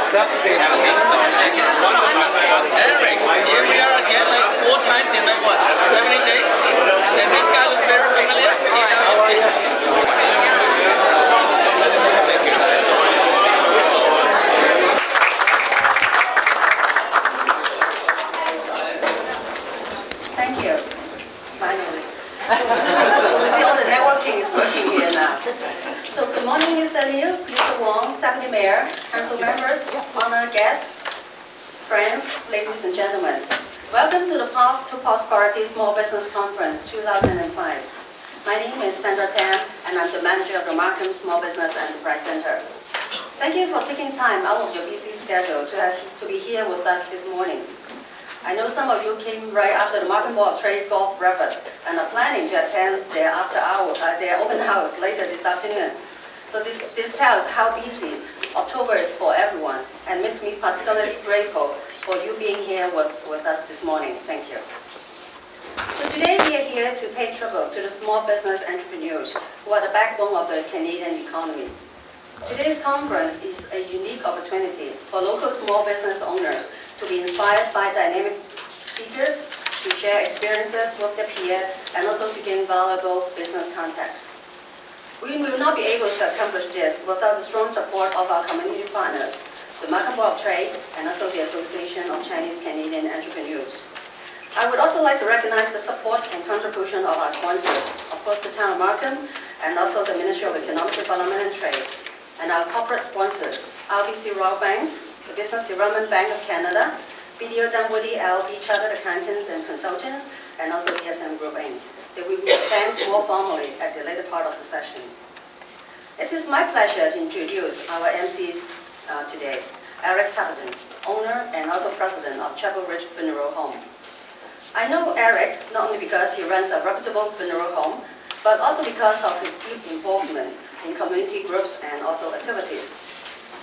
That's it. Eric, here we are again, like 4 times in like what, 70 days? And this guy was very familiar. How are you? Thank you. Finally. You see, all the networking is working here now. So, good morning, Mr. Liu, Mr. Wong, Deputy Mayor, Council members, honored guests, friends, ladies and gentlemen. Welcome to the Path to Prosperity Small Business Conference 2005. My name is Sandra Tan, and I'm the manager of the Markham Small Business Enterprise Center. Thank you for taking time out of your busy schedule to be here with us this morning. I know some of you came right after the Markham Board of Trade golf breakfast and are planning to attend their their open house later this afternoon. So this tells how busy October is for everyone and makes me particularly grateful for you being here with us this morning. Thank you. So today we are here to pay tribute to the small business entrepreneurs who are the backbone of the Canadian economy. Today's conference is a unique opportunity for local small business owners to be inspired by dynamic speakers, to share experiences with their peers, and also to gain valuable business contacts. We will not be able to accomplish this without the strong support of our community partners, the Markham Board of Trade, and also the Association of Chinese Canadian Entrepreneurs. I would also like to recognize the support and contribution of our sponsors, of course the Town of Markham, and also the Ministry of Economic Development and Trade, and our corporate sponsors, RBC Royal Bank, the Business Development Bank of Canada, BDO Dunwoody LLP Chartered Accountants and Consultants, and also ESM Group Inc. That we will thank more formally at the later part of the session. It is my pleasure to introduce our MC today, Eric Tapperton, owner and also president of Chapel Ridge Funeral Home. I know Eric not only because he runs a reputable funeral home, but also because of his deep involvement in community groups and also activities.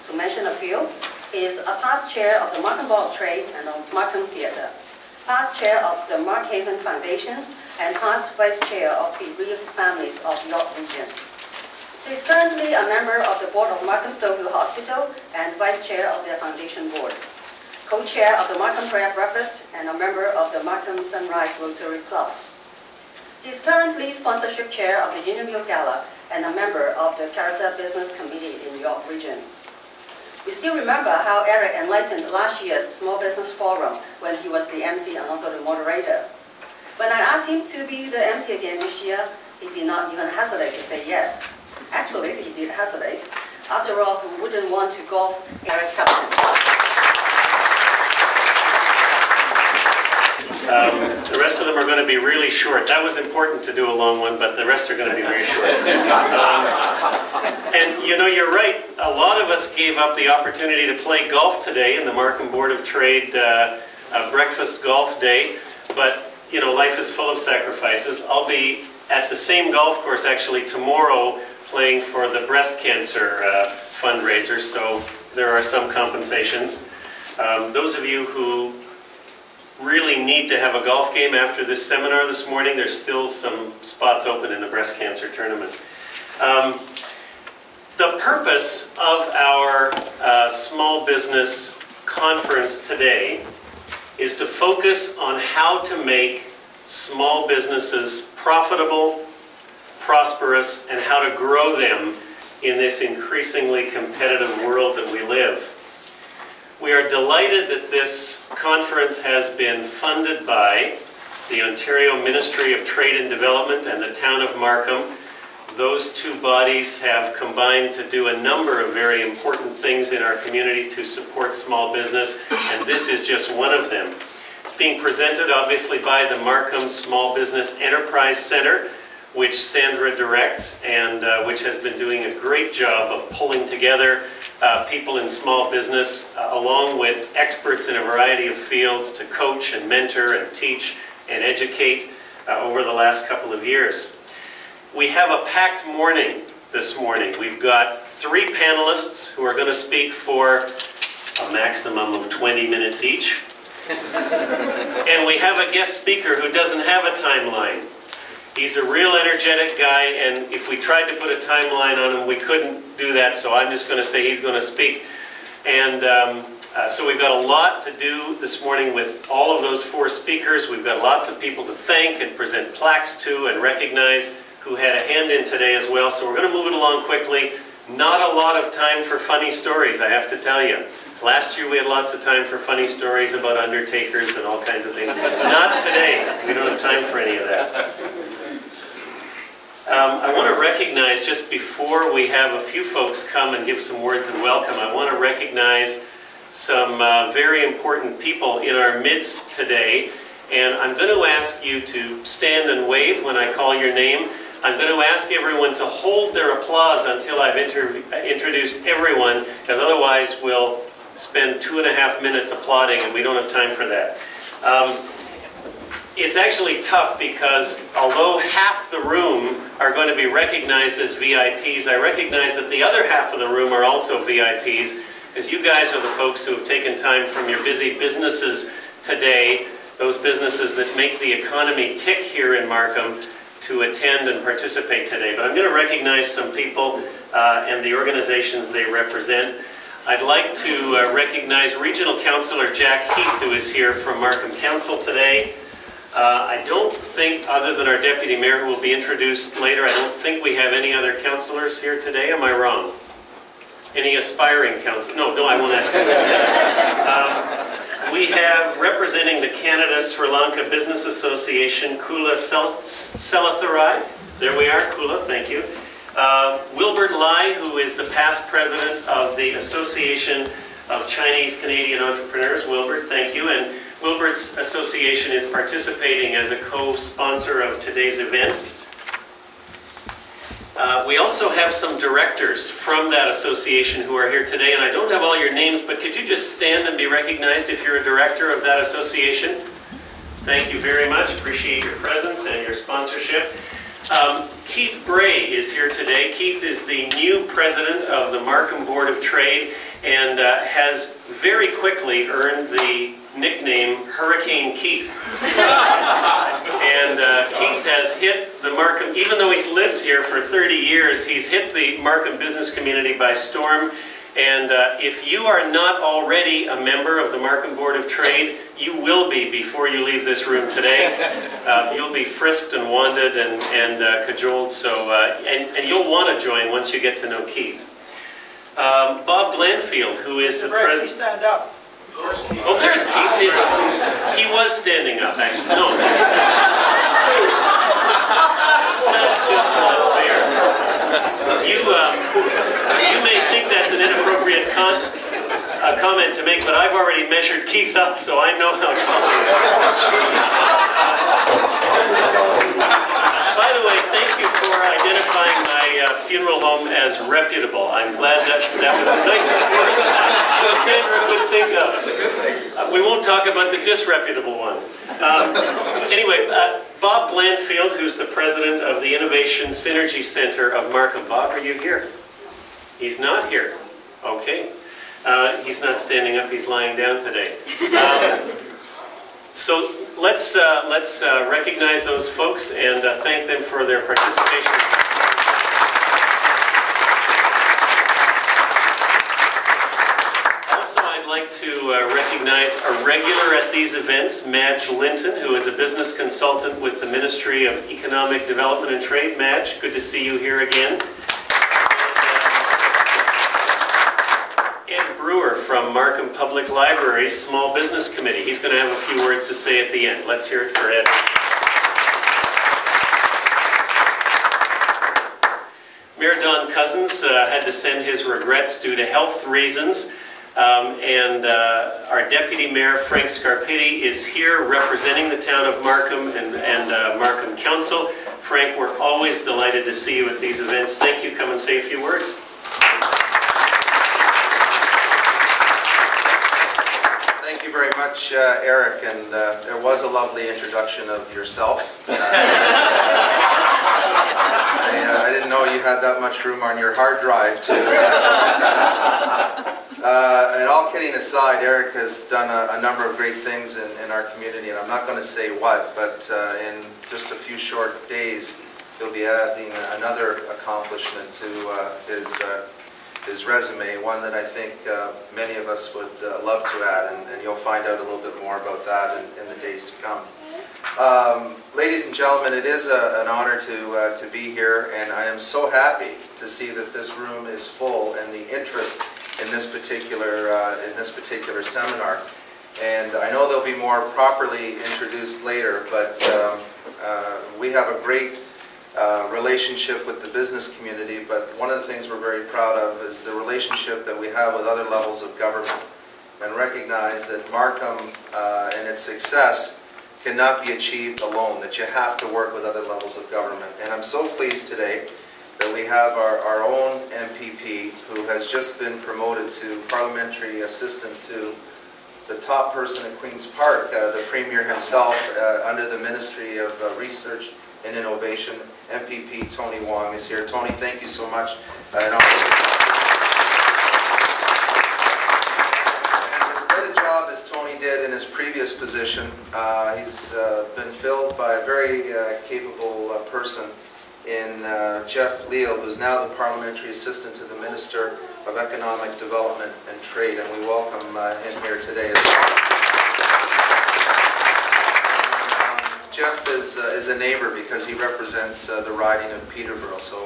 To mention a few, he is a past chair of the Markham Board of Trade and of Markham Theatre, past chair of the Mark Haven Foundation, and past vice chair of bereaved families of York Region. He is currently a member of the board of Markham Stouffville Hospital and vice chair of their foundation board, co-chair of the Markham Prayer Breakfast, and a member of the Markham Sunrise Rotary Club. He is currently sponsorship chair of the Union Meal Gala and a member of the Character Business Committee in York Region. We still remember how Eric enlightened last year's Small Business Forum when he was the MC and also the moderator. When I asked him to be the MC again this year, he did not even hesitate to say yes. Actually, he did hesitate. After all, who wouldn't want to golf Eric Tapperton? The rest of them are going to be really short. That was important to do a long one, but the rest are going to be very short. And you know, you're right. A lot of us gave up the opportunity to play golf today in the Markham Board of Trade breakfast golf day. But, you know, life is full of sacrifices. I'll be at the same golf course actually tomorrow playing for the breast cancer fundraiser, so there are some compensations. Those of you who really need to have a golf game after this seminar this morning, there's still some spots open in the breast cancer tournament. The purpose of our small business conference today is to focus on how to make small businesses profitable, prosperous, and how to grow them in this increasingly competitive world that we live. We are delighted that this conference has been funded by the Ontario Ministry of Trade and Development and the Town of Markham. Those two bodies have combined to do a number of very important things in our community to support small business, and this is just one of them. It's being presented obviously by the Markham Small Business Enterprise Center, which Sandra directs and which has been doing a great job of pulling together people in small business along with experts in a variety of fields to coach and mentor and teach and educate over the last couple of years. We have a packed morning this morning. We've got 3 panelists who are going to speak for a maximum of 20 minutes each. And we have a guest speaker who doesn't have a timeline. He's a real energetic guy, and if we tried to put a timeline on him, we couldn't do that, so I'm just going to say he's going to speak And so we've got a lot to do this morning with all of those 4 speakers. We've got lots of people to thank and present plaques to and recognize who had a hand in today as well. So we're going to move it along quickly. Not a lot of time for funny stories, I have to tell you. Last year we had lots of time for funny stories about undertakers and all kinds of things. Not today. We don't have time for any of that. I want to recognize, just before we have a few folks come and give some words of welcome, I want to recognize some very important people in our midst today. And I'm going to ask you to stand and wave when I call your name. I'm going to ask everyone to hold their applause until I've introduced everyone, because otherwise we'll spend 2.5 minutes applauding and we don't have time for that. It's actually tough because although half the room are going to be recognized as VIPs, I recognize that the other half of the room are also VIPs, because you guys are the folks who have taken time from your busy businesses today, those businesses that make the economy tick here in Markham, to attend and participate today. But I'm going to recognize some people and the organizations they represent. I'd like to recognize Regional Councillor Jack Keith, who is here from Markham Council today. I don't think, other than our Deputy Mayor, who will be introduced later, I don't think we have any other councillors here today. Am I wrong? Any aspiring councillors? No, I won't ask you. We have, representing the Canada-Sri Lanka Business Association, Kula Selatharai. There we are, Kula, thank you. Wilbert Lai, who is the past president of the Association of Chinese Canadian Entrepreneurs. Wilbert, thank you. And Wilbert's association is participating as a co-sponsor of today's event. We also have some directors from that association who are here today, and I don't have all your names, but could you just stand and be recognized if you're a director of that association? Thank you very much. Appreciate your presence and your sponsorship. Keith Bray is here today. Keith is the new president of the Markham Board of Trade and has very quickly earned the nickname Hurricane Keith. And Keith has hit the Markham, even though he's lived here for 30 years, he's hit the Markham business community by storm. And if you are not already a member of the Markham Board of Trade, you will be before you leave this room today. You'll be frisked and wanded and cajoled, so, and you'll want to join once you get to know Keith. Bob Blandfield, who is the president. Stand up. Oh, there's Keith. He was standing up, actually. No. That's just not fair. You may think that's an inappropriate comment to make, but I've already measured Keith up, so I know how tall he is. By the way, thank you for identifying my funeral home as reputable. I'm glad that was the nicest word that Sandra would think of. We won't talk about the disreputable ones. Anyway, Bob Blandfield, who's the president of the Innovation Synergy Center of Markham. Bob, are you here? He's not here. Okay. He's not standing up, he's lying down today. So let's recognize those folks and thank them for their participation. Also, I'd like to recognize a regular at these events, Madge Linton, who is a business consultant with the Ministry of Economic Development and Trade. Madge, good to see you here again. From Markham Public Library's Small Business Committee. He's going to have a few words to say at the end. Let's hear it for Ed. Mayor Don Cousins had to send his regrets due to health reasons. And our Deputy Mayor, Frank Scarpitti, is here representing the town of Markham and Markham Council. Frank, we're always delighted to see you at these events. Thank you. Come and say a few words. Very much, Eric, and there was a lovely introduction of yourself. I didn't know you had that much room on your hard drive to and all kidding aside, Eric has done a number of great things in our community, and I'm not going to say what, but in just a few short days he'll be adding another accomplishment to his his resume, one that I think many of us would love to add, and you'll find out a little bit more about that in the days to come. Ladies and gentlemen, it is an honor to be here, and I am so happy to see that this room is full and the interest in this particular seminar. And I know they'll be more properly introduced later, but we have a great relationship with the business community, but one of the things we're very proud of is the relationship that we have with other levels of government, and recognize that Markham and its success cannot be achieved alone, that you have to work with other levels of government. And I'm so pleased today that we have our own MPP who has just been promoted to parliamentary assistant to the top person at Queen's Park, the Premier himself, under the Ministry of Research and Innovation. MPP Tony Wong is here. Tony, thank you so much. And as good a job as Tony did in his previous position, he's been filled by a very capable person in Jeff Leal, who's now the Parliamentary Assistant to the Minister of Economic Development and Trade, and we welcome him here today as well. Jeff is a neighbor because he represents the riding of Peterborough, so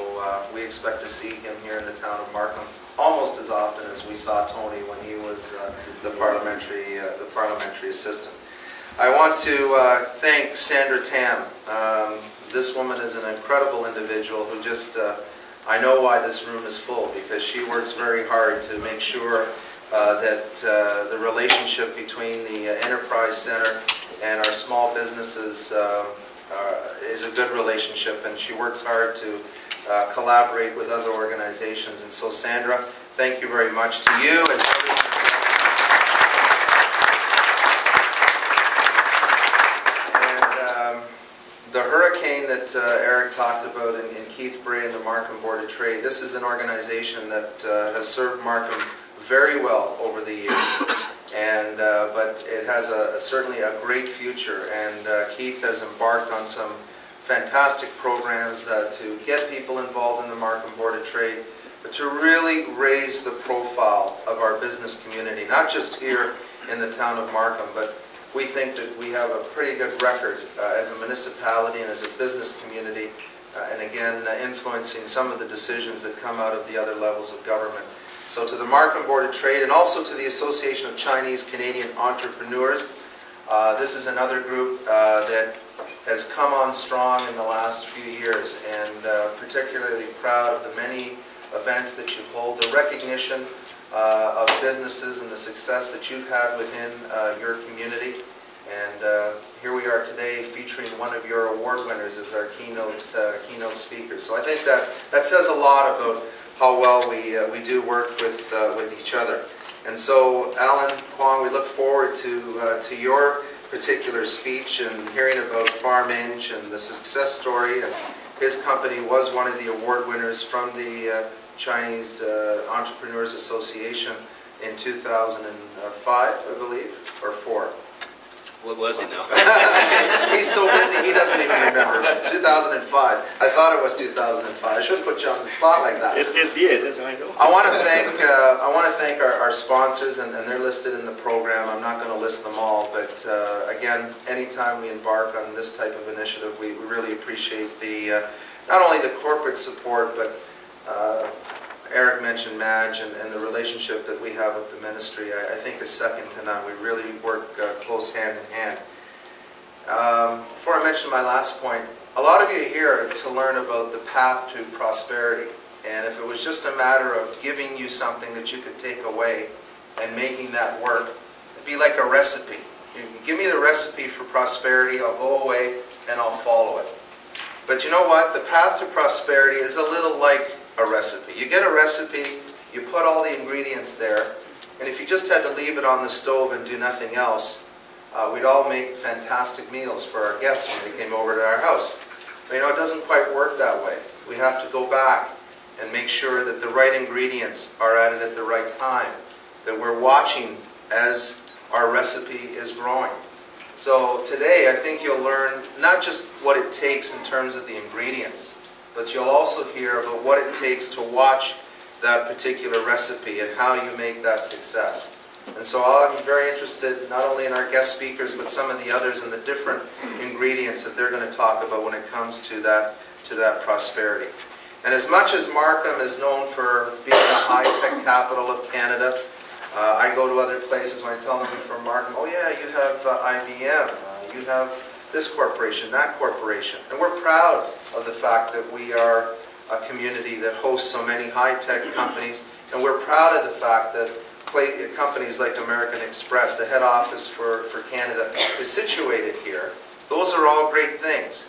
we expect to see him here in the town of Markham almost as often as we saw Tony when he was the parliamentary assistant. I want to thank Sandra Tam. This woman is an incredible individual who just, I know why this room is full, because she works very hard to make sure that the relationship between the Enterprise Center and our small businesses is a good relationship, and she works hard to collaborate with other organizations. And so Sandra, thank you very much to you and everyone. And the hurricane that Eric talked about in Keith Bray and the Markham Board of Trade, this is an organization that has served Markham very well over the years. And but it has certainly a great future, and Keith has embarked on some fantastic programs to get people involved in the Markham Board of Trade, but to really raise the profile of our business community, not just here in the town of Markham, but we think that we have a pretty good record as a municipality and as a business community, and again influencing some of the decisions that come out of the other levels of government. So to the Markham Board of Trade, and also to the Association of Chinese Canadian Entrepreneurs, this is another group that has come on strong in the last few years, and particularly proud of the many events that you hold, the recognition of businesses and the success that you've had within your community. And here we are today featuring one of your award winners as our keynote speaker. So I think that says a lot about how well we do work with each other. And so, Alan Kwong, we look forward to your particular speech and hearing about FarmEng and the success story. And his company was one of the award winners from the Chinese Entrepreneurs Association in 2005, I believe, or 4. What was it now? He's so busy he doesn't even remember. 2005. I thought it was 2005. I shouldn't put you on the spot like that. It's this year. That's what I know. I want to thank our sponsors, and they're listed in the program. I'm not going to list them all, but again, anytime we embark on this type of initiative, we really appreciate the not only the corporate support, but Eric mentioned Madge, and the relationship that we have with the ministry, I think is second to none. We really work close hand in hand. Before I mention my last point, a lot of you are here to learn about the path to prosperity. And if it was just a matter of giving you something that you could take away and making that work, it'd be like a recipe. You give me the recipe for prosperity, I'll go away and I'll follow it. But you know what? The path to prosperity is a little like a recipe. You get a recipe, you put all the ingredients there, and if you just had to leave it on the stove and do nothing else, we'd all make fantastic meals for our guests when they came over to our house. But you know, it doesn't quite work that way. We have to go back and make sure that the right ingredients are added at the right time, that we're watching as our recipe is growing. So today I think you'll learn not just what it takes in terms of the ingredients, but you'll also hear about what it takes to watch that particular recipe and how you make that success. And so I'm very interested not only in our guest speakers, but some of the others and the different ingredients that they're going to talk about when it comes to that prosperity. And as much as Markham is known for being a high-tech capital of Canada, I go to other places when I tell them from Markham, oh yeah, you have IBM, you have this corporation, that corporation. And we're proud of the fact that we are a community that hosts so many high-tech companies, and we're proud of the fact that companies like American Express, the head office for Canada, is situated here. Those are all great things.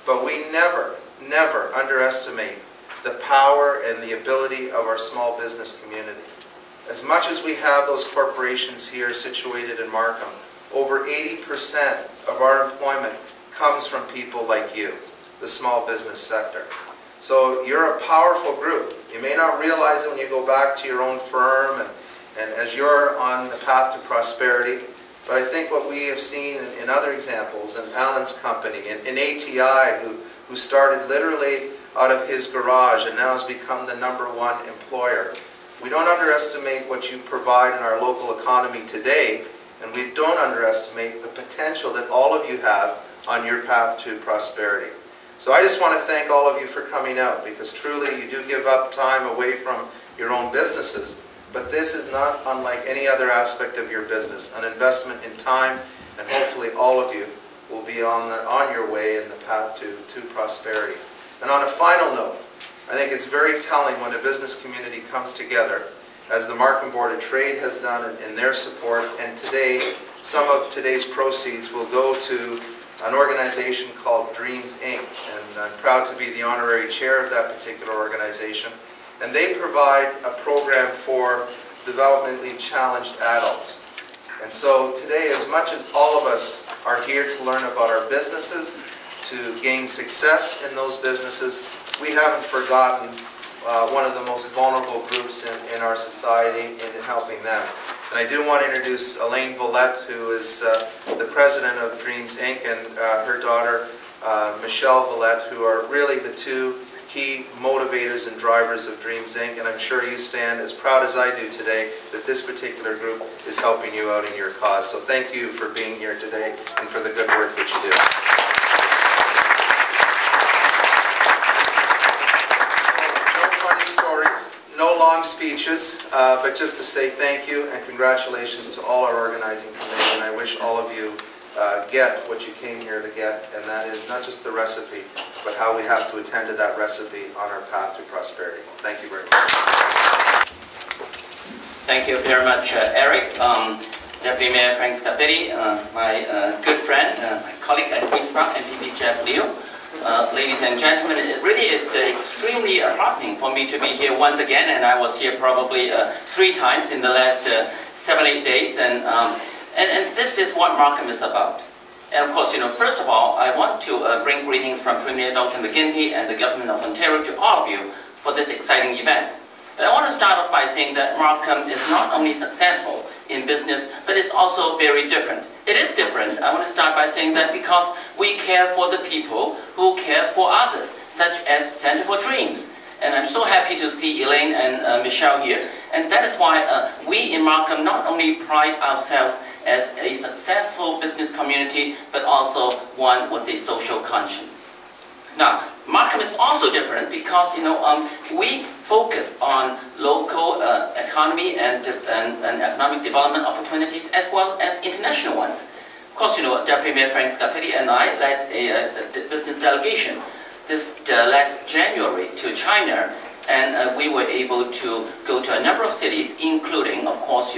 But we never, never underestimate the power and the ability of our small business community. As much as we have those corporations here situated in Markham, over 80% of our employment comes from people like you, the small business sector. So you're a powerful group. You may not realize it when you go back to your own firm and as you're on the path to prosperity, but I think what we have seen in other examples, in Alan's company, in ATI, who started literally out of his garage and now has become the #1 employer. We don't underestimate what you provide in our local economy today, and we don't underestimate the potential that all of you have on your path to prosperity. So I just want to thank all of you for coming out, because truly you do give up time away from your own businesses. But this is not unlike any other aspect of your business, an investment in time, and hopefully all of you will be on your way in the path to prosperity. And on a final note, I think it's very telling when a business community comes together, as the Markham Board of Trade has done in their support, and today, some of today's proceeds will go to an organization called Dreams Inc. And I'm proud to be the honorary chair of that particular organization. And they provide a program for developmentally challenged adults. And so today, as much as all of us are here to learn about our businesses, to gain success in those businesses, we haven't forgotten one of the most vulnerable groups in our society in helping them. And I do want to introduce Elaine Villette, who is the president of Dreams Inc., and her daughter, Michelle Villette, who are really the two key motivators and drivers of Dreams Inc. And I'm sure you stand as proud as I do today that this particular group is helping you out in your cause. So thank you for being here today and for the good work that you do. No funny stories, no long speeches, but just to say thank you and congratulations to all our organizing committee. And I wish all of you get what you came here to get, and that is not just the recipe, but how we have to attend to that recipe on our path to prosperity. Thank you very much. Thank you very much, Eric. Deputy Mayor Frank Scapetti, my good friend, my colleague at Queen's Park, MPP Jeff Liu. Ladies and gentlemen, it really is extremely heartening for me to be here once again, and I was here probably 3 times in the last 7-8 days, and this is what Markham is about. And of course, first of all, I want to bring greetings from Premier Dr. McGuinty and the Government of Ontario to all of you for this exciting event. But I want to start off by saying that Markham is not only successful in business, but it's also very different. It is different. I want to start by saying that because we care for the people who care for others, such as Center for Dreams. And I'm so happy to see Elaine and Michelle here. And that is why we in Markham not only pride ourselves as a successful business community, but also one with a social conscience. Now, Markham is also different because we focus on local economy and economic development opportunities as well as international ones. Of course, Deputy Mayor Frank Scapetti and I led a business delegation this last January to China, and we were able to go to a number of cities, including, of course,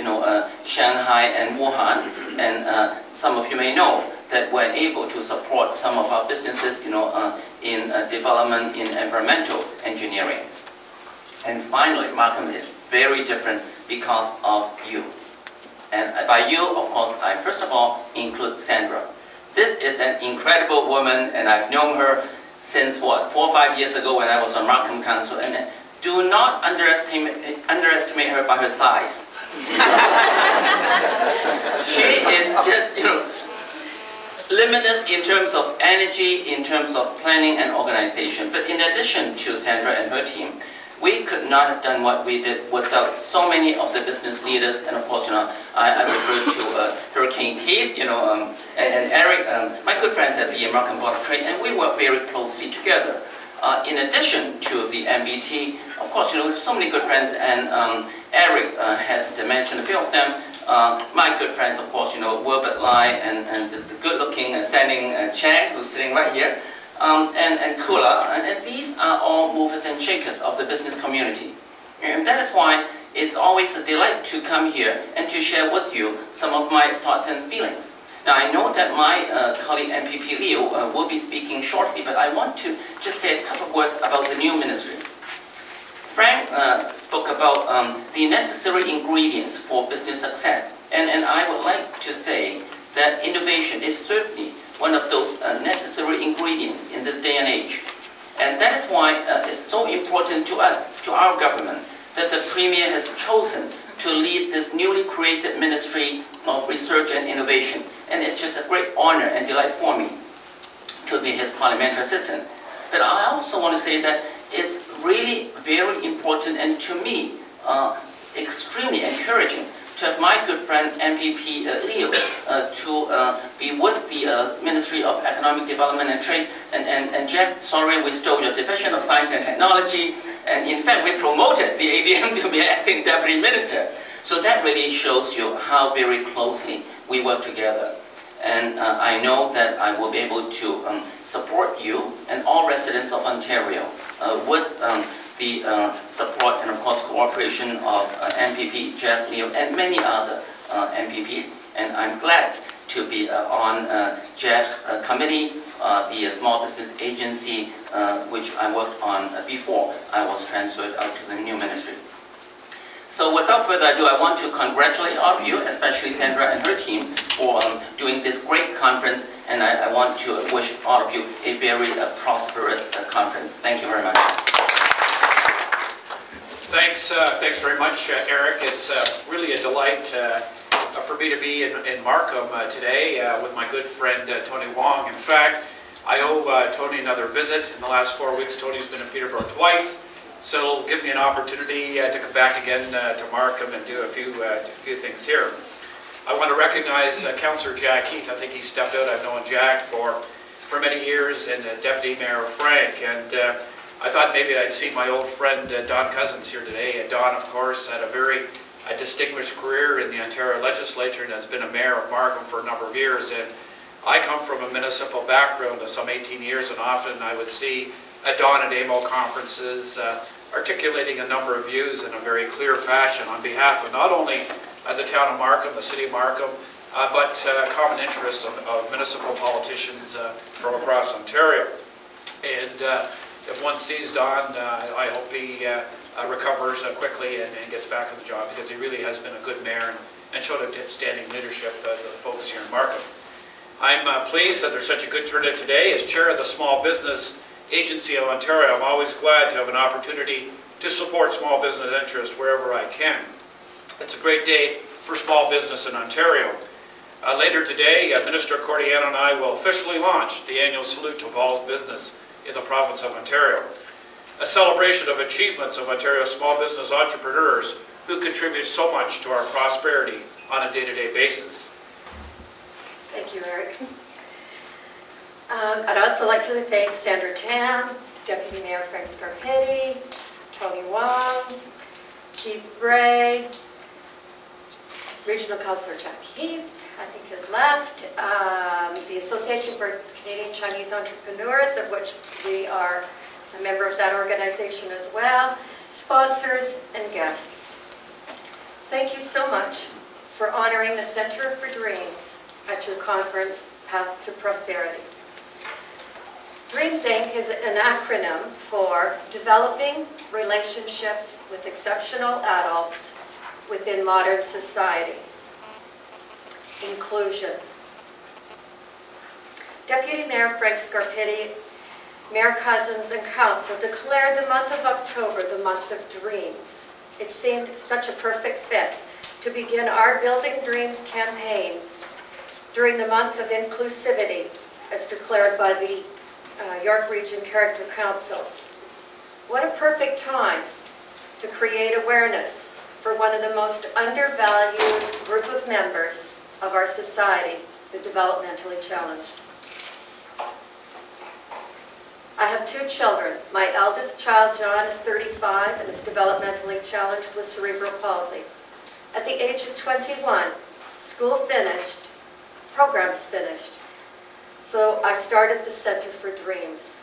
Shanghai and Wuhan. And some of you may know that we're able to support some of our businesses, in development in environmental engineering. And finally, Markham is very different because of you. And by you, of course, I first of all include Sandra. This is an incredible woman, and I've known her since, 4 or 5 years ago when I was on Markham Council. And do not underestimate her by her size. She is just, limitless in terms of energy, in terms of planning and organization. But in addition to Sandra and her team, We could not have done what we did without so many of the business leaders, and of course, I refer to Hurricane Keith, and Eric, my good friends at the Markham Board of Trade, and we work very closely together. In addition to the MBT, of course, so many good friends, and Eric has mentioned a few of them. My good friends, of course, Wilbert Lai and the good-looking Sanning Chang, who's sitting right here, and Kula, and these are all movers and shakers of the business community. And that is why it's always a delight to come here and to share with you some of my thoughts and feelings. Now, I know that my colleague MPP Leo will be speaking shortly, but I want to just say a couple of words about the new ministry. Frank spoke about the necessary ingredients for business success, and I would like to say that innovation is certainly one of those necessary ingredients in this day and age. And that is why it's so important to us, to our government, that the Premier has chosen to lead this newly created Ministry of Research and Innovation. And it's just a great honor and delight for me to be his parliamentary assistant. But I also want to say that it's really very important, and to me, extremely encouraging to have my good friend MPP Leo to be with the Ministry of Economic Development and Trade. And Jeff, sorry we stole your Division of Science and Technology, and in fact we promoted the ADM to be acting Deputy Minister. So that really shows you how very closely we work together. And I know that I will be able to support you and all residents of Ontario with the support and, of course, cooperation of MPP Jeff Leo and many other MPPs. And I'm glad to be on Jeff's committee, the Small Business Agency, which I worked on before I was transferred out to the new ministry. So without further ado, I want to congratulate all of you, especially Sandra and her team, for doing this great conference, and I want to wish all of you a very prosperous conference. Thank you very much. Thanks very much, Eric. It's really a delight for me to be in Markham today with my good friend Tony Wong. In fact, I owe Tony another visit. In the last 4 weeks, Tony's been in Peterborough twice. So it'll give me an opportunity to come back again to Markham and do a few things here. I want to recognize Councillor Jack Heath. I think he stepped out. I've known Jack for many years, and Deputy Mayor Frank. And I thought maybe I'd see my old friend Don Cousins here today. And Don, of course, had a very distinguished career in the Ontario Legislature and has been a mayor of Markham for a number of years. And I come from a municipal background of some 18 years, and often I would see Don at AMO conferences articulating a number of views in a very clear fashion on behalf of not only the town of Markham, the city of Markham, but common interests of municipal politicians from across Ontario. And if one sees Don, I hope he recovers quickly and gets back on the job, because he really has been a good mayor and showed outstanding leadership to the folks here in Markham. I'm pleased that there's such a good turnout today. As chair of the Small Business Agency of Ontario, I'm always glad to have an opportunity to support small business interests wherever I can. It's a great day for small business in Ontario. Later today, Minister Cordiano and I will officially launch the annual Salute to Small Business in the province of Ontario, a celebration of achievements of Ontario's small business entrepreneurs who contribute so much to our prosperity on a day-to-day basis. Thank you, Eric. I'd also like to thank Sandra Tam, Deputy Mayor Frank Scarpetti, Tony Wong, Keith Bray, Regional Councillor Jack Heath, I think has left, the Association for Canadian Chinese Entrepreneurs, of which we are a member of that organization as well, sponsors and guests. Thank you so much for honoring the Centre for Dreams at your conference, Path to Prosperity. DREAMS Inc. is an acronym for Developing Relationships with Exceptional Adults Within Modern Society. Inclusion. Deputy Mayor Frank Scarpetti, Mayor Cousins and Council declared the month of October the month of dreams. It seemed such a perfect fit to begin our Building Dreams campaign during the month of inclusivity as declared by the York Region Character Council. What a perfect time to create awareness for one of the most undervalued group of members of our society, the developmentally challenged. I have 2 children. My eldest child, John, is 35 and is developmentally challenged with cerebral palsy. At the age of 21, school finished, programs finished. So I started the Center for Dreams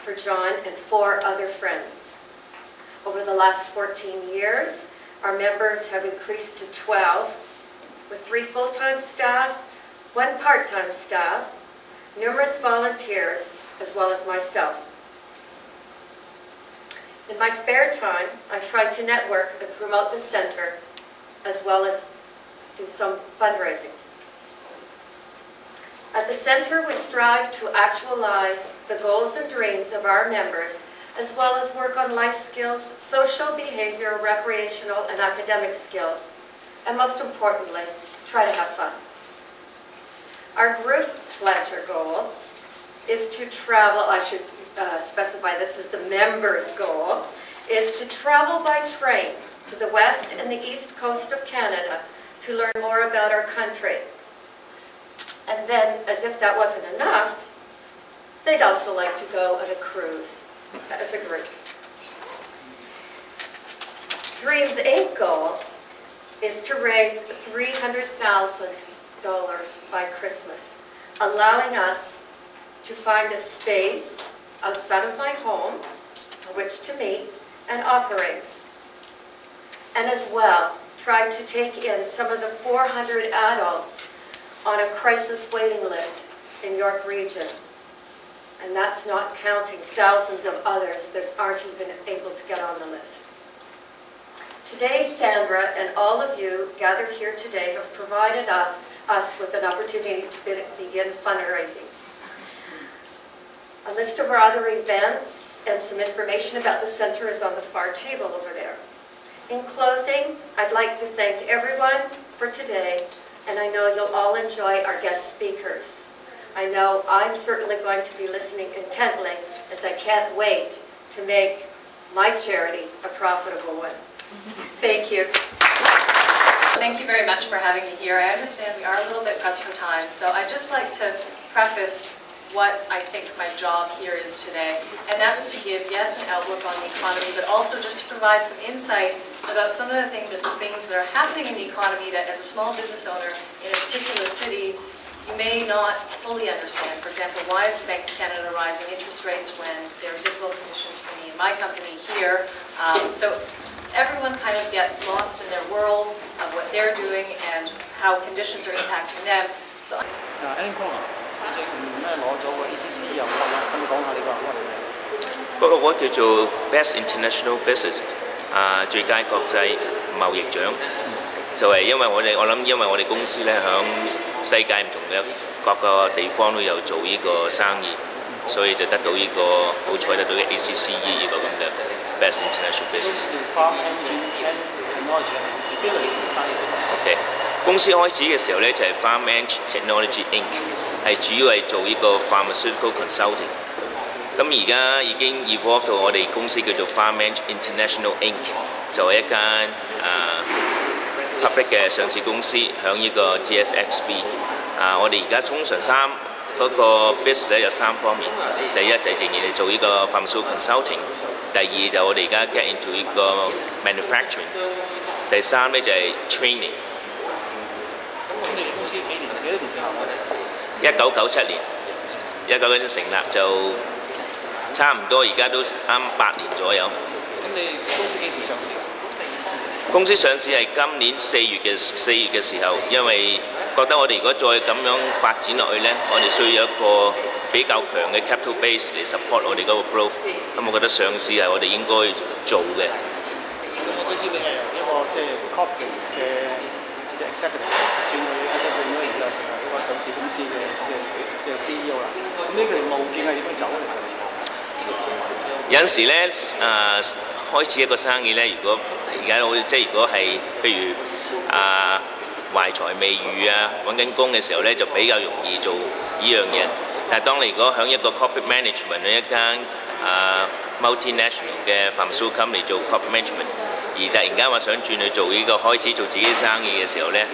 for John and 4 other friends. Over the last 14 years, our members have increased to 12, with 3 full-time staff, 1 part-time staff, numerous volunteers, as well as myself. In my spare time, I try to network and promote the center, as well as do some fundraising. At the center, we strive to actualize the goals and dreams of our members, as well as work on life skills, social behavior, recreational, and academic skills, and most importantly, try to have fun. Our group pleasure goal is to travel, I should specify this is the members' goal, is to travel by train to the west and the east coast of Canada to learn more about our country. And then, as if that wasn't enough, they'd also like to go on a cruise as a group. Dreams Inc. goal is to raise $300,000 by Christmas, allowing us to find a space outside of my home for which to meet and operate. And as well, try to take in some of the 400 adults on a crisis waiting list in York Region. And that's not counting thousands of others that aren't even able to get on the list. Today, Sandra and all of you gathered here today have provided us with an opportunity to begin fundraising. A list of our other events and some information about the center is on the far table over there. In closing, I'd like to thank everyone for today, and I know you'll all enjoy our guest speakers. I know I'm certainly going to be listening intently, as I can't wait to make my charity a profitable one. Thank you. Thank you very much for having me here. I understand we are a little bit pressed for time, so I'd just like to preface what I think my job here is today, and that's to give, yes, an outlook on the economy, but also just to provide some insight about some of the things that are happening in the economy that, as a small business owner in a particular city, you may not fully understand. For example, why is the Bank of Canada rising interest rates when there are difficult conditions for me and my company here? So everyone kind of gets lost in their world of what they're doing and how conditions are impacting them. So.嗰個 award 叫做 Best International Business 最佳國際貿易獎，就係因為我諗因為我哋公司咧響世界唔同嘅各個地方都有做呢個生意，所以就得到呢個好彩得到嘅 ACCE 呢個咁嘅 Best International Business。OK， 公司開始嘅時候咧就係 Farm Edge Technology Inc。係主要係做呢個 pharmaceutical consulting， 咁而家已經 evolve 到我哋公司叫做 Farm Edge International Inc， 就係一間public 嘅上市公司，響呢個 TSXV。我哋而家通常嗰個 business 咧有3方面，第一就係仍然係做呢個 pharmaceutical consulting， 第二就我哋而家 get into 呢個 manufacturing， 第三咧就係 training。咁你哋公司幾多年成立嗰陣？1997年，1997年成立就差唔多，而家都啱8年左右。咁你公司幾時上市？公司上市係今年4月嘅時候，因為覺得我哋如果再咁樣發展落去咧，我哋需要一個比較強嘅 capital base 嚟 support 我哋嗰個 growth。咁我覺得上市係我哋應該做嘅。我想知你係由一個即係 corporate 嘅即係 executive 轉去 entrepreneur， 而家成為一個上市公司嘅 CEO 啦。咁呢條路徑係點樣走咧？其實有陣時咧開始一個生意咧，如果而家即係如果係譬如懷才未遇啊，揾緊工嘅時候咧，就比較容易做呢樣嘢。但係當你如果響一個 corporate management 一間 multinational 嘅 pharmaceutical company 做 corporate management，而突然間話想轉去做呢個開始做自己生意嘅時候咧，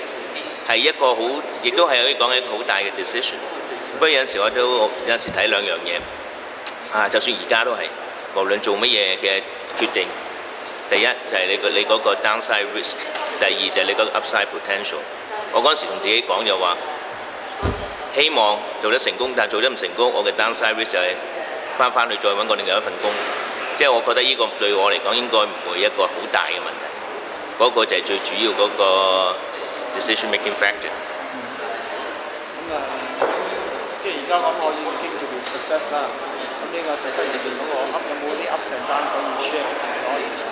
係一個好，亦都係可以講係一個好大嘅 decision。不過有陣時我都有陣時睇兩樣嘢，就算而家都係，無論做乜嘢嘅決定，第一就係你嗰個 downside risk， 第二就係你嗰個 upside potential。我嗰陣時同自己講就話，希望做得成功，但係做得唔成功，我嘅 downside risk 就係翻去再揾過另外一份工。即係我覺得呢個對我嚟講應該唔會一個好大嘅問題。嗰個就係最主要嗰個 decision making factor。即係而家講我已經做完 success 啦。咁呢個 success 入邊嗰個有冇啲 ups and downs 可以 share 攞嚟先？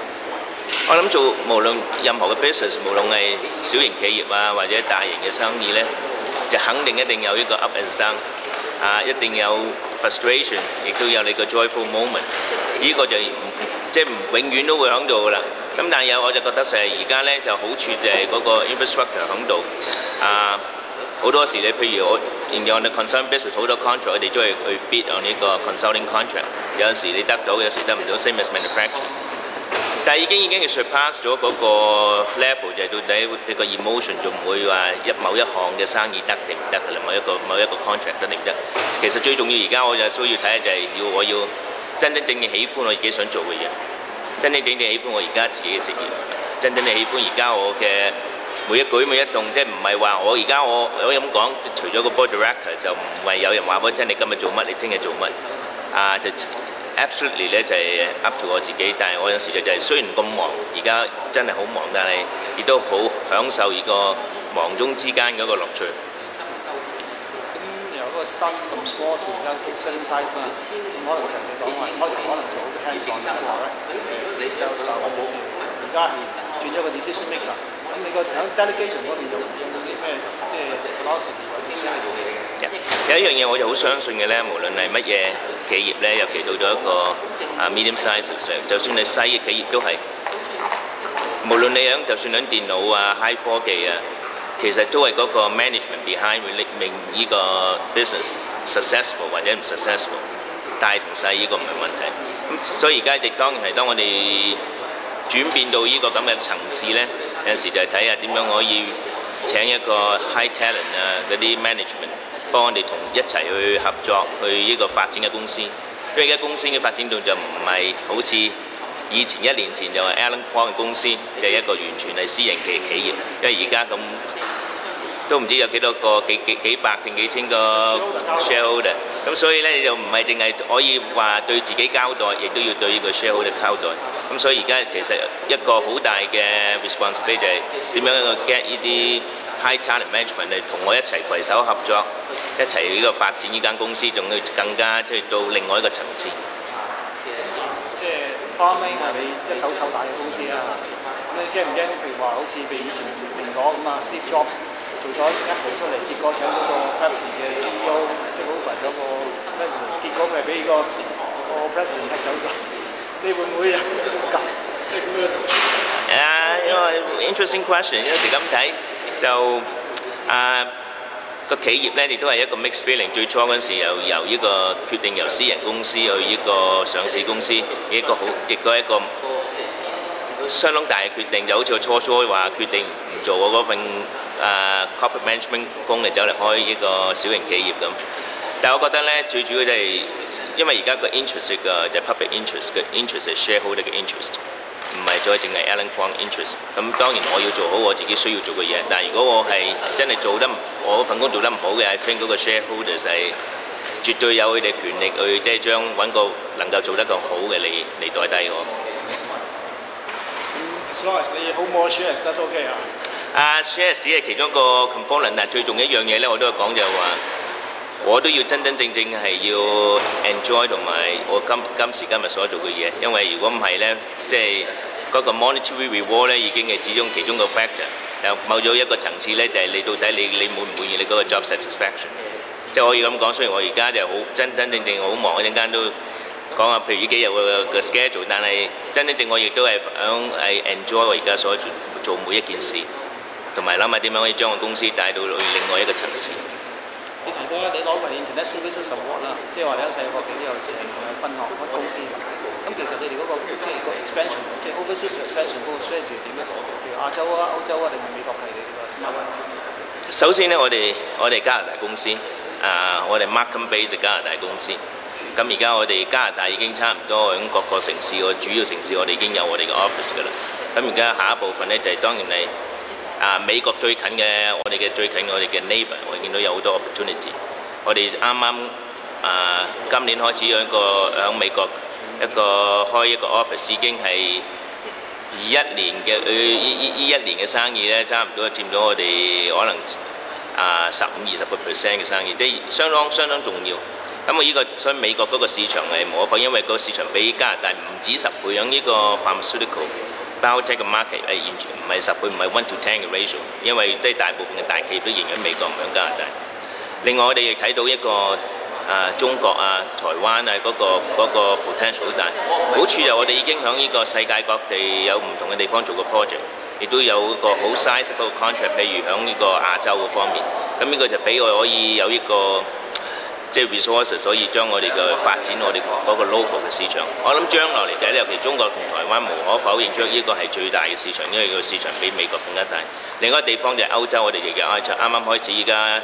我諗做無論任何嘅 business， 無論係小型企業啊或者大型嘅生意咧，就肯定一定有呢個 up and down， 一定有 frustration， 亦都有你個 joyful moment。呢個就即係永遠都會喺度噶啦。咁但係我就覺得就係而家咧就好處就係嗰個 infrastructure 喺度。好多時你譬如我on the consulting business 好多 contract 我哋都係去 bid on 呢個 consulting contract， 有陣時你得到，有時得唔到 ，same as manufacturing。但係已經係 surpass 咗嗰個 level， 就係到底你個 emotion 仲唔會話某一項嘅生意得定唔得㗎啦？某一個 contract 得定唔得？其實最重要而家我就需要睇就係我要真正喜歡我自己想做嘅嘢，真正喜歡我而家自己嘅職業，真正喜歡而家我嘅每一舉每一動，即係唔係話我而家我咁講，除咗個 board director 就唔係有人話俾我聽你今日做乜，你聽日做乜就 absolutely 咧就係 up to 我自己。但係我有時就係雖然咁忙，而家真係好忙，但係亦都好享受呢個忙中之間嗰個樂趣。咁由嗰個 start from small to 而家到 certain size 啦，咁可能就你講話開頭可能做好多 hands on 嘅 sales 或者係而家係轉咗個 decision maker。咁你個喺 delegation 嗰邊有冇啲咩即係 philosophy 或者 strategy？有一樣嘢我就好相信嘅咧，無論係乜嘢企業咧，尤其到咗一個medium size 上，就算係細嘅企業都係，無論你就算喺電腦high 科技其實都係嗰個 management behind 令呢個 business successful 或者唔 successful， 大同細呢個唔係問題。咁所以而家亦當然係當我哋轉變到呢個咁嘅層次咧，有時就係睇下點樣可以請一個 high talent 嗰啲 management 幫我哋同一齊去合作去呢個發展嘅公司。因為而家公司嘅發展到就唔係好似以前1年前就係 Alan Kwong 嘅公司，就係一個完全係私營嘅企業。因為而家咁都唔知有幾多個幾百定幾千個 shareholder， 咁所以咧就唔係淨係可以話對自己交代，亦都要對呢個 shareholder 交代。咁所以而家其實一個好大嘅 responsibility 就係點樣去 get 呢啲 high talent management 嚟同我一齊攜手合作，一齊呢個發展呢間公司，仲要更加即係到另外一個層次。即係 Farming 係你一手湊大嘅公司啊！咁你驚唔驚？譬如話好似譬如以前蘋果咁Steve Jobs 做咗Apple出嚟，結果請咗個 Pepsi 嘅 CEO take over 咗個 president， 結果佢係俾個 president 踢走咗。你會唔會有咁即係咁樣？因為 interesting question， 有時咁睇就個企業咧，亦都係一個 mixed feeling。最初嗰陣時由呢個決定由私人公司去呢個上市公司，亦都係一個相當大嘅決定。就好似我初話決定唔做我嗰份corporate management 工嚟走嚟開呢個小型企業咁。但係我覺得咧，最主要就係因為而家個 interest 就 public interest 嘅 interest 係 shareholder 嘅 interest， 唔係再淨係 Alan Kwong interest。咁當然我要做好我自己需要做嘅嘢，但係如果我係真係我份工做得唔好嘅 ，I think 嗰個 shareholders 係絕對有佢哋權力去即係將揾個能夠做得更好嘅嚟代替我。As long as 你 hold more shares， that's okay 啊。shares 只係其中一個 component， 但係最重要一樣嘢咧，我都講就係話，我都要真正係要 enjoy 同埋我今時今日所做嘅嘢，因為如果唔係咧，即係嗰個 monetary reward 咧已經係始終其中個 factor。某咗一個層次咧，就係你到底你滿唔滿意你嗰個 job satisfaction。即係可以咁講，雖然我而家就好真正好忙，一陣間都講下譬如呢幾日嘅 schedule， 但係真正我亦都係enjoy 我而家所做每一件事，同埋諗下點樣可以將個公司帶到去另外一個層次。你提過你攞過 International Business Award 啦，即係話你喺世界各地都有唔同嘅分行開公司。咁其實你哋嗰個即係個 expansion， 即係 overseas expansion 嗰個 strategy 點咧？譬如亞洲啊、歐洲啊，定係美國係你哋個 market？首先咧，我哋加拿大公司，我哋 Markham base 嘅加拿大公司。咁而家我哋加拿大已經差唔多喺各個城市個主要城市，我哋已經有我哋嘅 office 㗎啦。咁而家下一部分咧就係當然係美國最近嘅我哋嘅 neighbor， 我見到有好多 opportunity。我哋啱啱今年開始有一個喺美國開一個 office， 已經係21年嘅呢1年嘅生意咧，差唔多佔咗我哋可能15-20% 嘅生意，即係相當重要。咁呢個所以美國嗰個市場係無可否認，因為個市場比加拿大唔止10倍，喺呢個 pharmaceutical biotech 嘅 market 係完全唔係10倍，唔係1 to 10嘅 ratio， 因為即係大部分嘅大企業都仍然喺美國，唔喺加拿大。另外我哋亦睇到一個中國台灣嗰個 potential 好大，好處就我哋已經喺呢個世界各地有唔同嘅地方做過 project， 亦都有個好 size 嗰個 contract， 譬如喺呢個亞洲嗰方面，咁呢個就俾我可以有一個即係 resources， 所以將我哋嘅發展我哋嗰個 local 嘅市場。我諗將來嚟睇，尤其中國同台灣無可否認，將呢個係最大嘅市場，因為個市場比美國更加大。另外一個地方就係歐洲，我哋亦有啱啱開始依家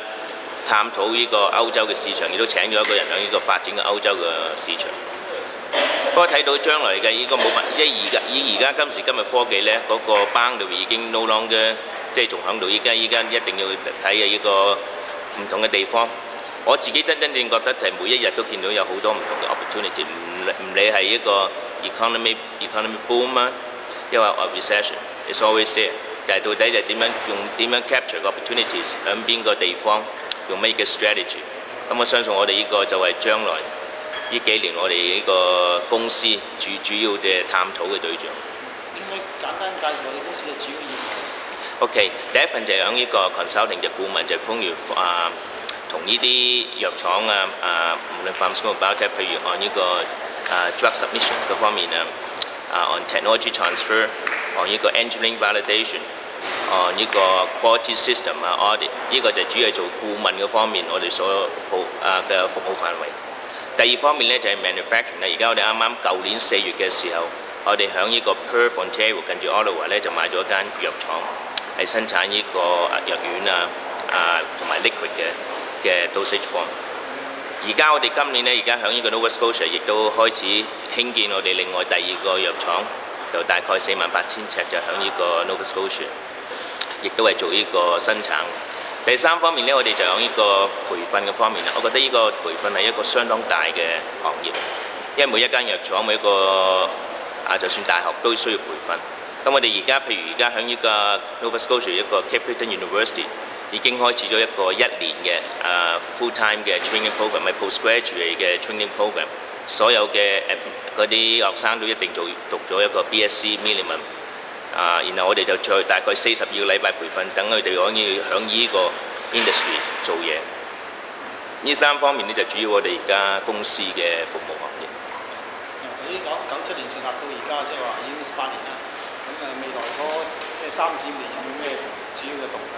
探討呢個歐洲嘅市場，亦都請咗一個人喺呢個發展嘅歐洲嘅市場。不過睇到將來嘅呢個冇乜，即係而家今時今日科技咧，嗰個 boundary 已經 no longer 即係仲響度。依家一定要睇嘅呢個唔同嘅地方。我自己真正覺得就係每一日都見到有好多唔同嘅 opportunity， 唔理係一個 economy boom 啊，因為 recession，it's always there。但係到底就點樣 capture 個 opportunities 喺邊個地方，用咩嘅 strategy？ 咁我相信我哋呢個就係將來呢幾年我哋呢個公司主要嘅探討嘅對象。應該簡單介紹我哋公司嘅主要業務。OK， 第一份就係喺呢個 consulting 嘅顧問，就係譬如同呢啲藥廠無論 pharmaceutical biotech， 譬如按呢個drug submission 嗰方面on technology transfer， 按呢個 engineering validation， 按呢個 quality system audit， 呢個就主要係做顧問嗰方面，我哋所嘅服務範圍。第二方面咧就係 manufacturing 啦。而家我哋啱啱舊年4月嘅時候，我哋喺呢個 Perth Ontario 近住 Ottawa 咧就買咗一間藥廠，係生產呢個藥丸同埋 liquid 嘅 dosage form。而家我哋今年咧，而家喺呢個 Nova Scotia 亦都開始興建我哋另外第二個藥廠，就大概48,000尺，就喺呢個 Nova Scotia， 亦都係做呢個生產。第三方面咧，我哋就喺呢個培訓嘅方面啦。我覺得呢個培訓係一個相當大嘅行業，因為每一間藥廠每一個就算大學都需要培訓。咁我哋而家譬如而家喺呢個 Nova Scotia 一個 Capital University，已經開始咗一個1年嘅full time 嘅 training program， 係 postgraduate 嘅 training program。所有嘅嗰啲學生都一定讀咗一個 BSc minimum。然後我哋就再大概42個禮拜培訓，等佢哋可以喺呢個 industry 做嘢。呢3方面咧就主要我哋而家公司嘅服務行業。頭先講97年成立到而家，即係話已經18年啦。咁未來嗰即係3至5年有冇咩主要嘅動向？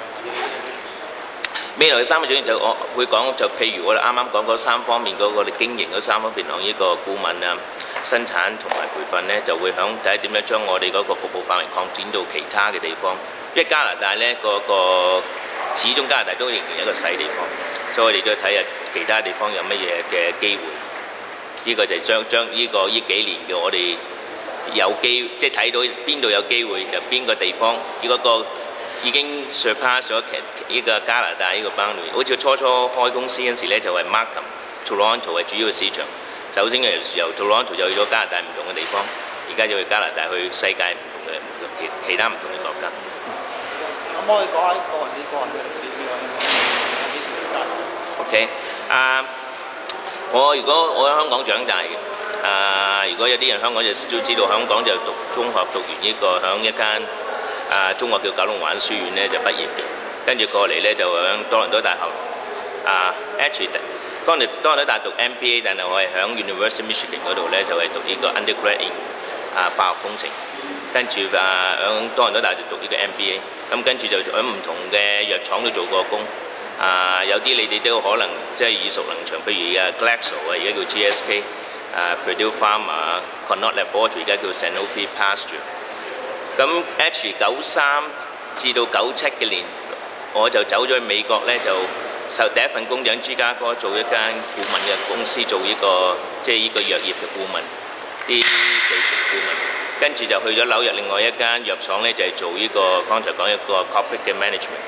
未來嘅3個主要就我會講，就譬如我哋啱啱講嗰3方面，我哋經營嗰3方面，講呢個顧問生產同埋培訓咧，就會睇下點樣將我哋嗰個服務範圍擴展到其他嘅地方。因為加拿大咧始終加拿大都仍然一個細地方，所以我哋都要睇下其他地方有乜嘢嘅機會。呢個就係將呢幾年嘅我哋有機，即係睇到邊度有機會，就邊個地方呢個已經 surpass 咗呢個加拿大呢個 boundary。好似初開公司嗰陣時咧，就係 Markham、Toronto 係主要嘅市場。首先由 Toronto 就去咗加拿大唔同嘅地方，而家就去加拿大去世界唔同嘅其他唔同嘅國家。可唔可以講下你個人嘅歷史？幾時嚟加拿大 ？OK， 如果我喺香港長大嘅，如果有啲人香港就都知道，香港就讀中學讀完呢個響一間中學叫九龍灣書院咧就畢業嘅，跟住過嚟咧就響多倫多大學actually。當年大學讀 MBA， 但係我係喺 University Michigan 嗰度咧，就係讀呢個 undergrad in 化學工程，跟住喺多倫多大學讀呢個 MBA， 咁跟住就喺唔同嘅藥廠都做過工，有啲你哋都可能即係耳熟能詳，譬如Glaxo 而家叫 GSK， Purdue Pharma、Connaught Laboratory 而家叫 Sanofi Pasture。咁 H93至到97嘅年，我就走咗去美國咧，就受第一份工喺芝加哥做一間顧問嘅公司，做呢個即係呢個藥業嘅顧問，啲技術顧問。跟住就去咗紐約另外一間藥廠咧，就係做呢個剛才講一個 corporate 嘅 management。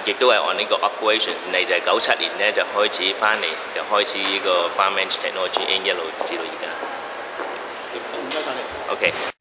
亦都係按呢個 operation， 嚟就係97年咧就開始翻嚟，就開始呢個 Farm Technology Inc 一路至到而家。唔該晒你。OK。